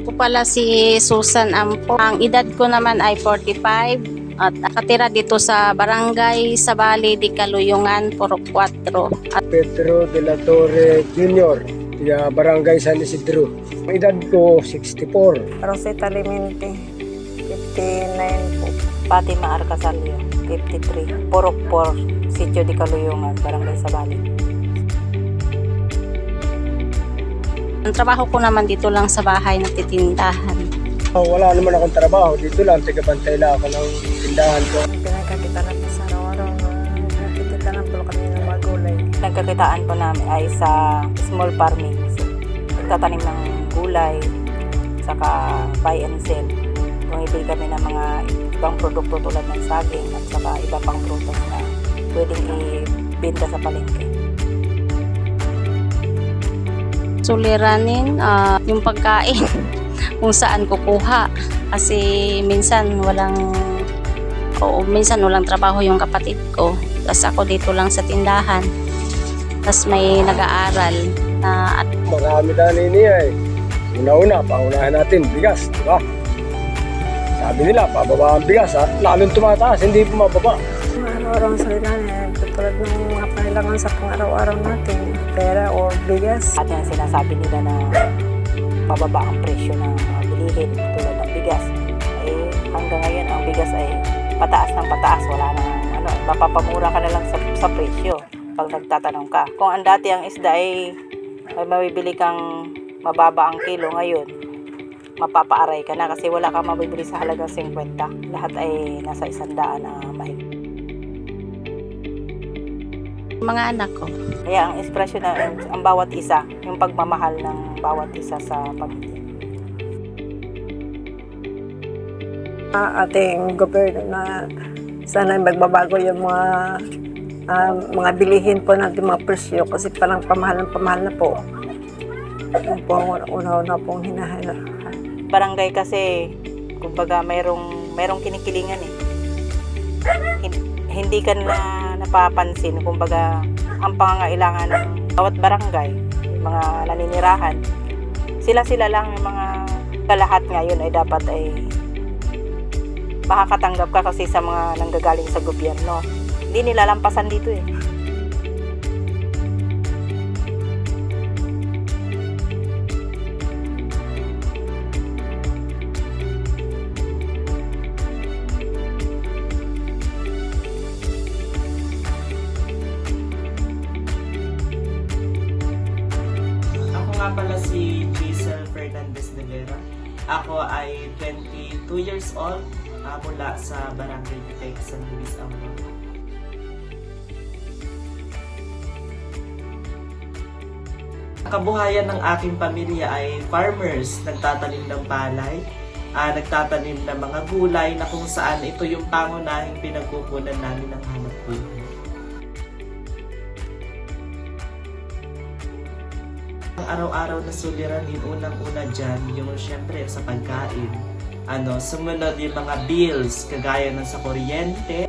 Ako pala si Susan Ampo. Ang edad ko naman ay 45 at nakatira dito sa Barangay Sabali di Caluyungan, Purok 4. At Pedro de la Torre Jr., tiga Barangay San Isidro. Ang edad ko 64. Rosita Limente, 59 po. Fatima Arcasalio, 53. Purok 4, Sitio di Caluyungan, Barangay Sabali. ang trabaho ko naman dito lang sa bahay, nagtitindahan. Wala naman akong trabaho. Dito lang, tagabantay lang ako ng tindahan ko. Pinagkakita natin sa araw-araw na nakikita na po kami ng mga gulay. Nagkakitaan po namin ay sa small farming. So, nagtatanim ng gulay, saka buy and sell. Bumibili kami ng mga ibang produkto tulad ng saging at saka iba pang prutas na pwedeng ibenta sa palengke. Suliranin yung pagkain kung saan kukuha kasi minsan walang trabaho yung kapatid ko, tapos ako dito lang sa tindahan, tapos may nag-aaral na Marami na niya eh. Una-una, paunahan natin, bigas, di ba? Sabi nila, pababa ang bigas at lalong tumataas, hindi pumababa. Araw-araw sa lilangan, tulad ng mga panilangan sa pang-araw-araw natin, pera o bigas. At yan sinasabi nila na mababa ang presyo ng mga bilihin tulad ng bigas. Eh, hanggang ngayon ang bigas ay pataas ng pataas, wala nang mapapamura ka na lang sa presyo pag nagtatanong ka. Kung ang dati ang isda ay mabibili kang mababa ang kilo, ngayon mapapaaray ka na kasi wala kang mabibili sa halagang 50. Lahat ay nasa 100 na mahigit. mga anak ko. Kaya ang inspirasyon na ang bawat isa, yung pagmamahal ng bawat isa sa pamilya. Ating gobyerno na sana magbabago yung mga bilihin po natin, mga presyo, kasi parang pamahal na po. Yung po una-una pong hinahanap. Barangay kasi, kumbaga mayroong kinikilingan eh. Hindi ka na napapansin, kumbaga ang pangangailangan ng bawat barangay, yung mga naninirahan, sila lang yung mga kalahat ngayon ay dapat ay makakatanggap ka kasi sa mga nanggagaling sa gobyerno. Hindi nila lampasan dito eh. Nga pala si Giselle Fernandez de Vera. Ako ay 22 years old mula sa Barangay Bitec, San Luis, Amro. Ang kabuhayan ng aking pamilya ay farmers, nagtatanim ng palay, nagtatanim ng mga gulay na kung saan ito yung pangunahing pinagkukunan namin ng hanap buhay. Araw-araw na suliranin, unang-una dyan, yung syempre sa pagkain. Sumunod yung mga bills, kagaya ng sa kuryente.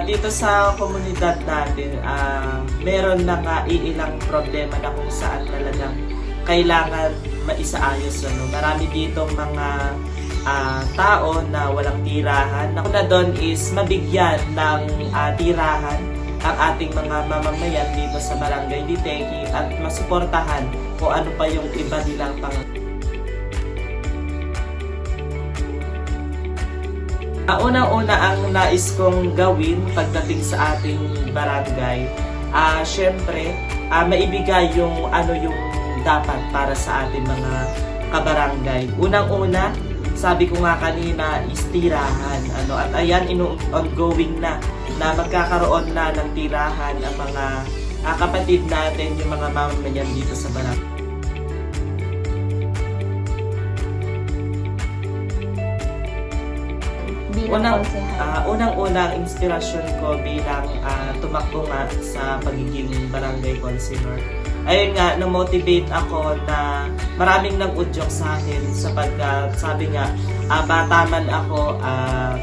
Dito sa komunidad natin, meron na nga iilang problema na kung saan talagang kailangan maisaayos. Marami ditong mga tao na walang tirahan. Una doon is mabigyan ng tirahan ang ating mga mamamayan dito sa Barangay Bitec at masuportahan kung ano pa yung iba nilang Unang-una ang nais kong gawin pagdating sa ating barangay, syempre, maibigay yung yung dapat para sa ating mga kabarangay. Unang-una, sabi ko nga kanina, is tirahan. At ayan, ongoing na magkakaroon na ng tirahan ang mga kapatid natin, yung mga mamamayan dito sa barangay. Unang-unang inspirasyon ko bilang tumakbo nga sa pagiging barangay councilor. Ayun nga, na-motivate ako na maraming nag-udyok sa akin sapagkat sabi nga, bata man ako,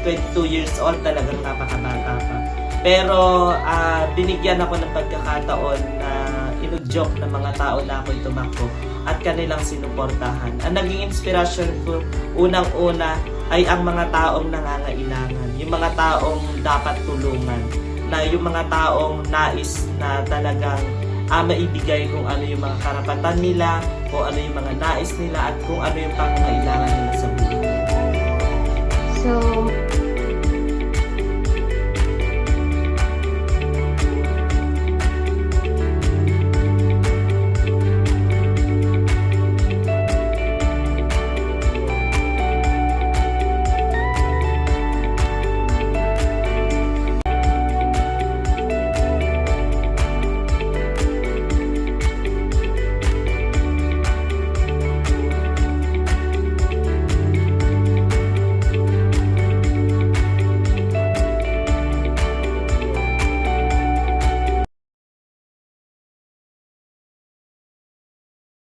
22 years old, talagang napakabata pa. Pero binigyan ako ng pagkakataon na tinudyok ng mga tao na ako'y tumakbo at kanilang sinuportahan. Ang naging inspirasyon ko unang-una ay ang mga taong nangangailangan, yung mga taong dapat tulungan, na yung mga taong nais na talagang maibigay kung ano yung mga karapatan nila, kung ano yung mga nais nila, at kung ano yung pangangailangan nila sa buhay. So,